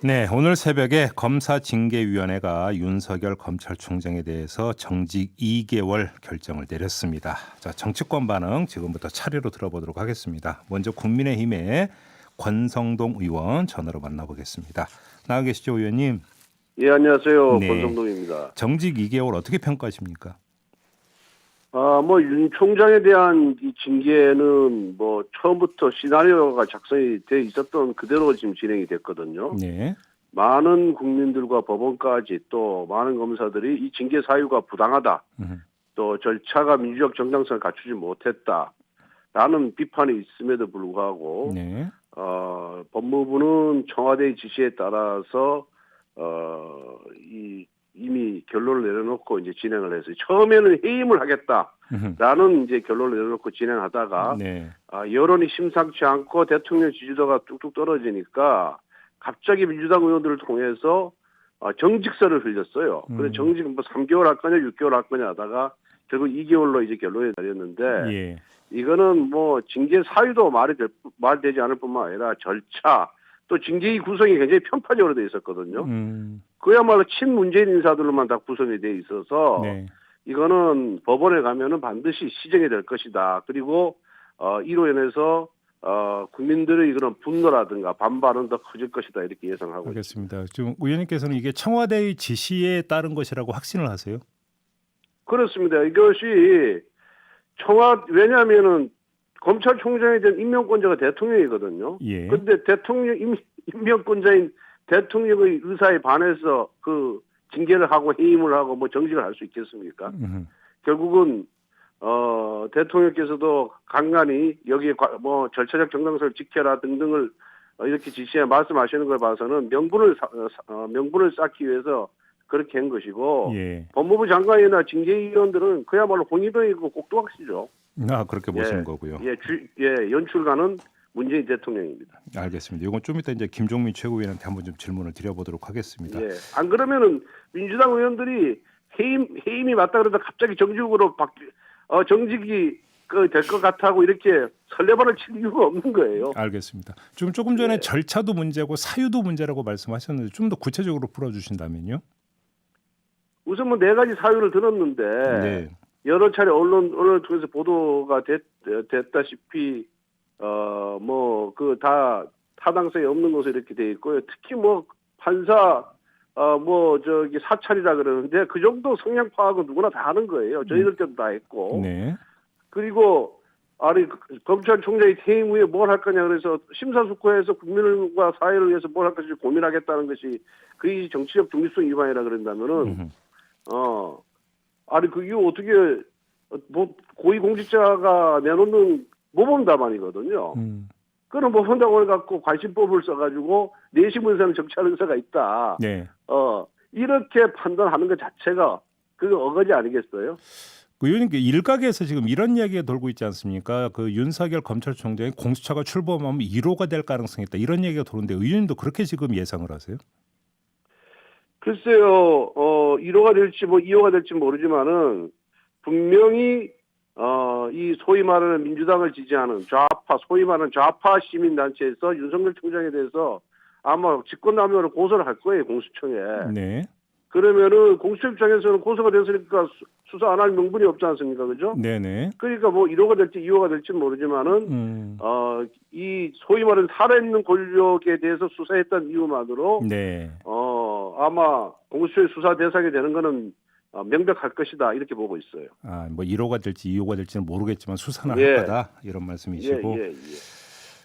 네, 오늘 새벽에 검사징계위원회가 윤석열 검찰총장에 대해서 정직 2개월 결정을 내렸습니다. 자, 정치권 반응 지금부터 차례로 들어보도록 하겠습니다. 먼저 국민의힘의 권성동 의원 전화로 만나보겠습니다. 나와 계시죠, 의원님? 예, 안녕하세요. 네, 권성동입니다. 정직 2개월 어떻게 평가하십니까? 윤 총장에 대한 이 징계는 처음부터 시나리오가 작성이 돼 있었던 그대로 지금 진행이 됐거든요. 네, 많은 국민들과 법원까지 또 많은 검사들이 이 징계 사유가 부당하다. 또 절차가 민주적 정당성을 갖추지 못했다라는 비판이 있음에도 불구하고 네, 법무부는 청와대의 지시에 따라서 이미 결론을 내려놓고 이제 진행을 했어요. 처음에는 해임을 하겠다라는 이제 결론을 내려놓고 진행하다가 네, 여론이 심상치 않고 대통령 지지도가 뚝뚝 떨어지니까 갑자기 민주당 의원들을 통해서 정직서를 흘렸어요. 그래서 정직 3개월 할 거냐 6개월 할 거냐 하다가 결국 2개월로 이제 결론이 내렸는데 예, 이거는 징계 사유도 말되지 않을 뿐만 아니라 절차 또 징계위 구성이 굉장히 편파적으로 돼 있었거든요. 그야말로 친문재인 인사들로만 다 구성이 돼 있어서 네. 이거는 법원에 가면은 반드시 시정이 될 것이다. 그리고 이로 인해서 국민들의 그런 분노라든가 반발은 더 커질 것이다. 이렇게 예상하고 있습니다. 알겠습니다. 지금 의원님께서는 이게 청와대의 지시에 따른 것이라고 확신을 하세요? 그렇습니다. 이것이 왜냐하면은 검찰총장에 대한 임명권자가 대통령이거든요. 예. 그런데 임명권자인 대통령의 의사에 반해서 그 징계를 하고 해임을 하고 정직을 할 수 있겠습니까? 결국은 대통령께서도 간간히 여기에 절차적 정당성을 지켜라 등등을 이렇게 지시해 말씀하시는 걸 봐서는 명분을 쌓기 위해서 그렇게 한 것이고 예. 법무부 장관이나 징계위원들은 그야말로 홍위병이고 꼭두각시죠. 그렇게 보시는 거고요. 연출가는 문재인 대통령입니다. 알겠습니다. 이건 좀 이따 이제 김종민 최고위원한테 한번 좀 질문을 드려보도록 하겠습니다. 예. 안 그러면은 민주당 의원들이 해임이 맞다 그러다 갑자기 정직으로 정직이 될 것 같다고 이렇게 설레발을 칠 이유가 없는 거예요. 알겠습니다. 지금 조금 전에 절차도 문제고 사유도 문제라고 말씀하셨는데 좀 더 구체적으로 풀어주신다면요? 우선 네 가지 사유를 들었는데 네. 여러 차례 언론을 통해서 보도가 됐다시피 다 타당성이 없는 것으로 이렇게 돼 있고요. 특히 판사 사찰이라 그러는데 그 정도 성향 파악은 누구나 다 하는 거예요. 저희들 때도 다 했고. 네. 그리고 검찰총장이 퇴임 후에 뭘 할 거냐 그래서 심사숙고해서 국민과 사회를 위해서 뭘 할 것인지 고민하겠다는 것이 그게 정치적 중립성 위반이라 그런다면은 그게 어떻게 고위공직자가 내놓는 모범답안이거든요. 그럼 모범답안을 갖고 관심법을 써가지고 내심문서는 정치할 의사가 있다. 네. 이렇게 판단하는 것 자체가 그거 어거지 아니겠어요? 그 의원님 일각에서 지금 이런 이야기가 돌고 있지 않습니까? 그 윤석열 검찰총장이 공수처가 출범하면 1호가 될 가능성이 있다. 이런 얘기가 도는데 의원님도 그렇게 지금 예상을 하세요? 글쎄요, 1호가 될지 2호가 될지 모르지만은 분명히 이 소위 말하는 민주당을 지지하는 소위 말하는 좌파 시민단체에서 윤석열 총장에 대해서 아마 직권남용으로 고소를 할 거예요, 공수처에. 네. 그러면은 공수처 입장에서는 고소가 됐으니까 수사 안 할 명분이 없지 않습니까, 그죠? 네네. 그러니까 1호가 될지 2호가 될지 모르지만은 이 소위 말하는 살아있는 권력에 대해서 수사했던 이유만으로 네. 아마 공수처의 수사 대상이 되는 거는 명백할 것이다 이렇게 보고 있어요. 1호가 될지 2호가 될지는 모르겠지만 수사는 할 거다 이런 말씀이시고. 예.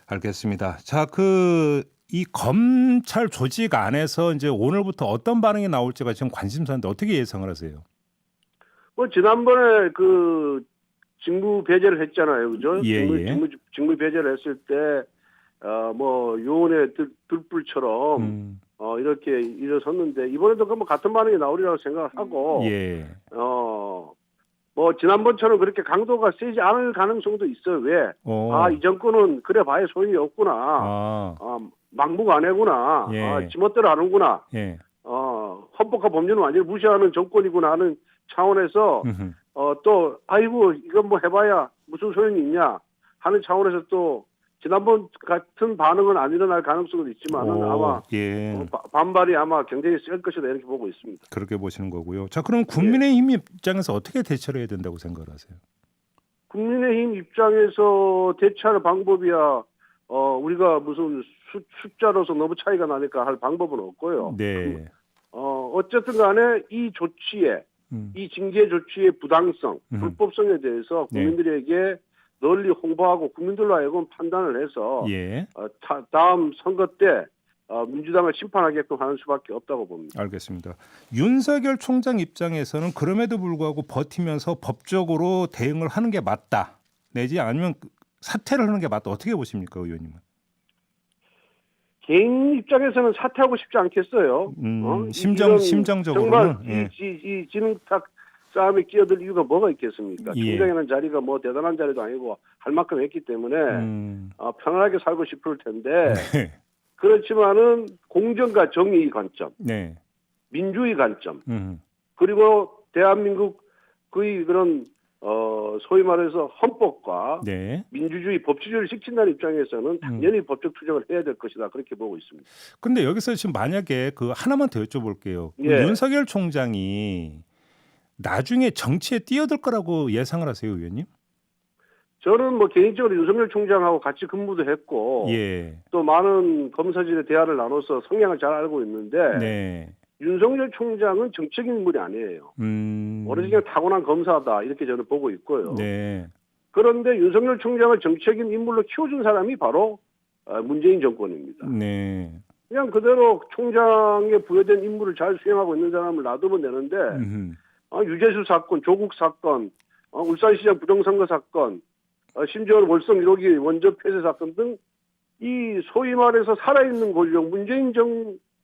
알겠습니다. 자, 이 검찰 조직 안에서 이제 오늘부터 어떤 반응이 나올지가 지금 관심사인데 어떻게 예상을 하세요? 지난번에 직무 배제를 했잖아요, 그죠? 예. 직무 배제를 했을 때 요원의 들불처럼 이렇게 일어섰는데 이번에도 같은 반응이 나오리라고 생각을 하고 예. 지난번처럼 그렇게 강도가 세지 않을 가능성도 있어요. 왜? 이 정권은 그래 봐야 소용이 없구나. 막무가내구나. 예. 지멋대로 하는구나. 예. 헌법과 법률은 완전히 무시하는 정권이구나 하는 차원에서 이건 해봐야 무슨 소용이 있냐 하는 차원에서 또 지난번 같은 반응은 안 일어날 가능성은 있지만은 아마 예. 반발이 아마 굉장히 셀 것이다 이렇게 보고 있습니다. 그렇게 보시는 거고요. 자, 그럼 국민의힘 입장에서 어떻게 대처를 해야 된다고 생각을 하세요? 국민의힘 입장에서 대처할 방법이야 우리가 무슨 숫자로서 너무 차이가 나니까 할 방법은 없고요. 네. 어쨌든 간에 이 조치에 이 징계 조치의 부당성, 불법성에 대해서 국민들에게 널리 홍보하고 국민들로 하여금 판단을 해서 예. 다음 선거 때 민주당을 심판하게끔 하는 수밖에 없다고 봅니다. 알겠습니다. 윤석열 총장 입장에서는 그럼에도 불구하고 버티면서 법적으로 대응을 하는 게 맞다. 내지 아니면 사퇴를 하는 게 맞다. 어떻게 보십니까, 의원님은? 개인 입장에서는 사퇴하고 싶지 않겠어요. 심정적으로는 정말 이 진흙탕 싸움에 끼어들 이유가 뭐가 있겠습니까? 예. 총장이라는 자리가 뭐 대단한 자리도 아니고 할 만큼 했기 때문에 편안하게 살고 싶을 텐데 네. 그렇지만은 공정과 정의의 관점, 네. 민주의 관점, 그리고 대한민국 그런 소위 말해서 헌법과 네. 민주주의, 법치주의를 지킨다는 입장에서는 당연히 법적 투쟁을 해야 될 것이다 그렇게 보고 있습니다. 근데 여기서 지금 만약에 그 하나만 더 여쭤볼게요. 그 예. 윤석열 총장이 나중에 정치에 뛰어들 거라고 예상을 하세요, 의원님? 저는 뭐 개인적으로 윤석열 총장하고 같이 근무도 했고 예. 또 많은 검사진의 대화를 나눠서 성향을 잘 알고 있는데 네. 윤석열 총장은 정치적인 인물이 아니에요. 오로지 그냥 타고난 검사다 이렇게 저는 보고 있고요. 네. 그런데 윤석열 총장을 정치적인 인물로 키워준 사람이 바로 문재인 정권입니다. 네. 그냥 그대로 총장에 부여된 임무를 잘 수행하고 있는 사람을 놔두면 되는데 유재수 사건, 조국 사건, 울산시장 부정선거 사건, 심지어는 월성 1호기 원전 폐쇄 사건 등 이 소위 말해서 살아있는 권력 문재인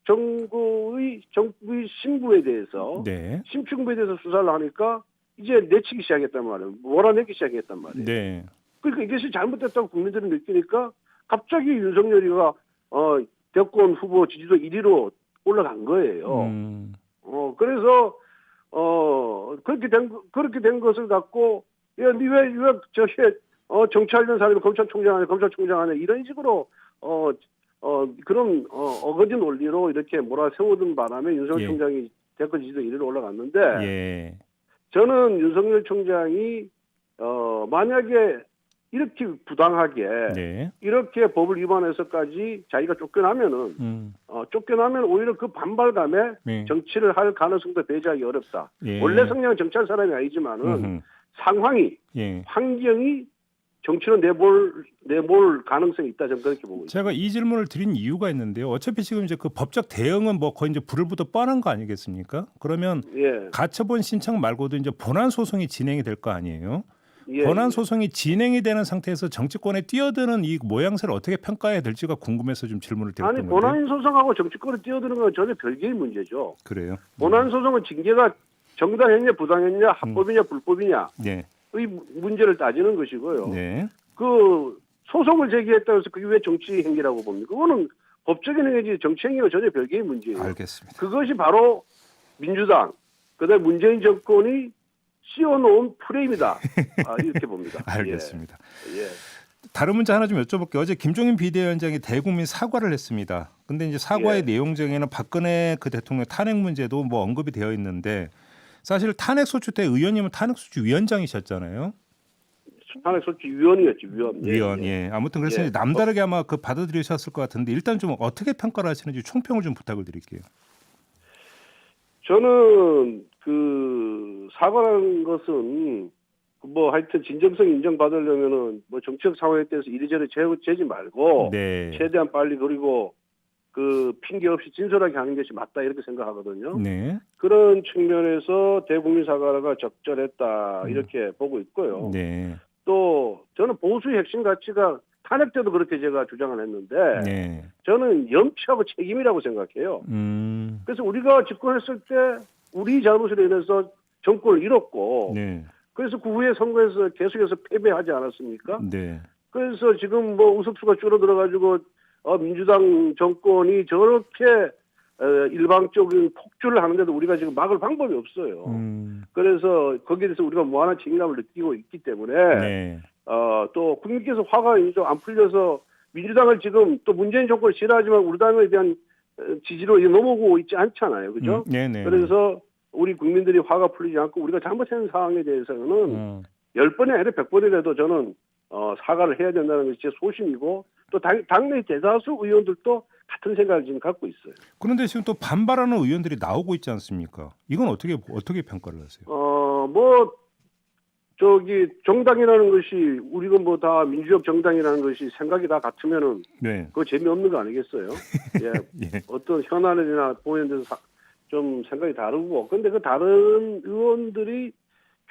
정부의 신부에 대해서 네. 심층부에 대해서 수사를 하니까 이제 내치기 시작했단 말이에요. 몰아내기 시작했단 말이에요. 네. 그러니까 이것이 잘못됐다고 국민들이 느끼니까 갑자기 윤석열이가 대권 후보 지지도 1위로 올라간 거예요. 그래서 그렇게 된 것을 갖고 야, 왜 저게 정치하려는 사람이 검찰총장 하냐 이런 식으로 그런 어거지 논리로 이렇게 몰아세우던 바람에 윤석열 예. 총장이 대권 지지도 1위로 올라갔는데 예. 저는 윤석열 총장이 만약에 이렇게 부당하게 네. 이렇게 법을 위반해서까지 자기가 쫓겨나면 오히려 그 반발감에 네. 정치를 할 가능성도 배제하기 어렵다. 예. 원래 성향은 정치할 사람이 아니지만은 상황이 예. 환경이 정치로 내몰 가능성이 있다. 저는 그렇게 보고 있습니다. 제가 이 질문을 드린 이유가 있는데요. 어차피 지금 이제 그 법적 대응은 뭐 거의 이제 불을 붙어 뻔한 거 아니겠습니까? 그러면 예. 가처분 신청 말고도 이제 본안 소송이 진행이 될 거 아니에요? 예. 본안 소송이 진행이 되는 상태에서 정치권에 뛰어드는 이 모양새를 어떻게 평가해야 될지가 궁금해서 좀 질문을 드렸던 아니 건데. 본안 소송하고 정치권에 뛰어드는 건 전혀 별개의 문제죠. 그래요? 본안 소송은 징계가 정당했냐 부당했냐 합법이냐 불법이냐 네. 의 문제를 따지는 것이고요. 네. 그 소송을 제기했다고 해서 그게 왜 정치 행위라고 봅니까? 그거는 법적인 행위지 정치 행위가 전혀 별개의 문제예요. 알겠습니다. 그것이 바로 민주당 그다음에 문재인 정권이 씌워놓은 프레임이다. 이렇게 봅니다. 알겠습니다. 예. 다른 문제 하나 좀 여쭤볼게요. 어제 김종인 비대위원장이 대국민 사과를 했습니다. 근데 이제 사과의 내용 중에는 박근혜 그 대통령 탄핵 문제도 뭐 언급이 되어 있는데 사실 탄핵 소추 때 의원님은 탄핵 소추 위원장이셨잖아요. 탄핵 소추 위원이었지 위원. 예. 아무튼 그래서 이제 남다르게 아마 그 받아들이셨을 것 같은데 일단 좀 어떻게 평가를 하시는지 총평을 좀 부탁을 드릴게요. 저는 그 사과라는 것은 뭐 하여튼 진정성 인정받으려면은 뭐 정치적 상황에 대해서 이리저리 재지 말고 네. 최대한 빨리 그리고 그 핑계 없이 진솔하게 하는 것이 맞다 이렇게 생각하거든요. 네. 그런 측면에서 대국민 사과가 적절했다 이렇게 보고 있고요. 네. 또 저는 보수의 핵심 가치가 탄핵 때도 그렇게 제가 주장을 했는데 네. 저는 염치하고 책임이라고 생각해요. 그래서 우리가 집권했을 때 우리 잘못으로 인해서 정권을 잃었고 네. 그래서 그 후에 선거에서 계속해서 패배하지 않았습니까? 네. 그래서 지금 뭐 의석수가 줄어들어가지고 민주당 정권이 저렇게 일방적인 폭주를 하는데도 우리가 지금 막을 방법이 없어요. 그래서 거기에 대해서 우리가 무한한 책임감을 느끼고 있기 때문에 네. 또 국민께서 화가 좀 안 풀려서 민주당을 지금 또 문재인 정권을 싫어하지만 우리 당에 대한 지지로 넘어오고 있지 않잖아요. 그죠? 네네. 그래서 우리 국민들이 화가 풀리지 않고 우리가 잘못한 상황에 대해서는 10번이 아니라 100번이라도 저는 사과를 해야 된다는 것이 제 소신이고 또 당내 대다수 의원들도 같은 생각을 지금 갖고 있어요. 그런데 지금 또 반발하는 의원들이 나오고 있지 않습니까? 이건 어떻게 평가를 하세요? 정당이라는 것이 우리가 뭐 다 민주적 정당이라는 것이 생각이 다 같으면은 네. 그거 재미없는 거 아니겠어요? 예. 예. 어떤 현안이나 보이는 데서 좀 생각이 다르고 근데 그 다른 의원들이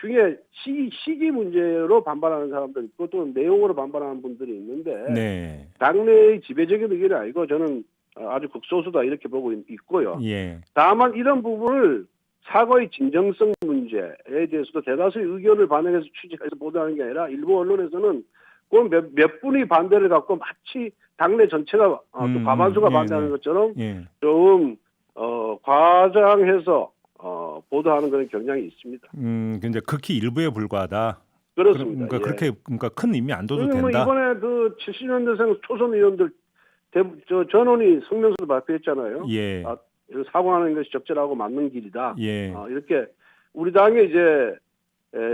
중에 시기 문제로 반발하는 사람들 있고 또 내용으로 반발하는 분들이 있는데 네. 당내의 지배적인 의견이 아니고 저는 아주 극소수다 이렇게 보고 있고요. 예. 다만 이런 부분을 사과의 진정성 문제에 대해서도 대다수의 의견을 반영해서 취재해서 보도하는 게 아니라 일부 언론에서는 그 몇 분이 반대를 갖고 마치 당내 전체가 또 과반수가 반대하는 것처럼 좀 과장해서 보도하는 그런 경향이 있습니다. 근데 극히 일부에 불과하다. 그렇습니다. 그러니까 그러니까 큰 의미 안 둬도 뭐 된다. 이번에 그 70년대생 초선 의원들 전원이 성명서를 발표했잖아요. 예. 사과하는 것이 적절하고 맞는 길이다. 예. 이렇게 우리 당에 이제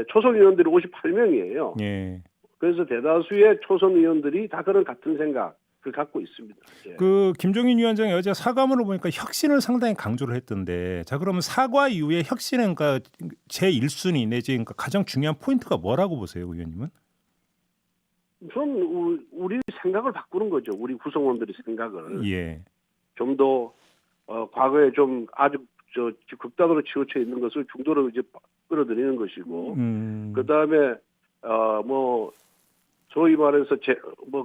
초선 의원들이 58명이에요. 예. 그래서 대다수의 초선 의원들이 다 그런 같은 생각을 갖고 있습니다. 예. 그 김종인 위원장이 어제 사과문을 보니까 혁신을 상당히 강조를 했던데, 자 그러면 사과 이후에 혁신은 그러니까 제 1순위 내지 그러니까 가장 중요한 포인트가 뭐라고 보세요, 의원님은? 좀 우리 생각을 바꾸는 거죠. 우리 구성원들의 생각을 예. 좀 더 과거에 좀 아주 극단으로 치우쳐 있는 것을 중도로 이제 끌어들이는 것이고, 그 다음에 소위 말해서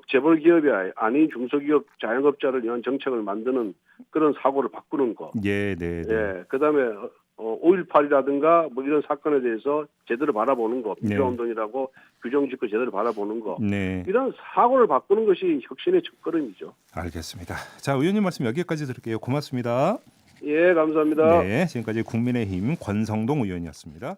재벌 기업이 아닌 중소기업 자영업자를 위한 정책을 만드는 그런 사고를 바꾸는 거. 예, 네. 예. 그다음에 5.18이라든가 뭐 이런 사건에 대해서 제대로 바라보는 거, 민주화운동이라고 규정 짓고 제대로 바라보는 거. 네. 이런 사고를 바꾸는 것이 혁신의 첫걸음이죠. 알겠습니다. 자, 의원님 말씀 여기까지 드릴게요. 고맙습니다. 예, 감사합니다. 네, 지금까지 국민의힘 권성동 의원이었습니다.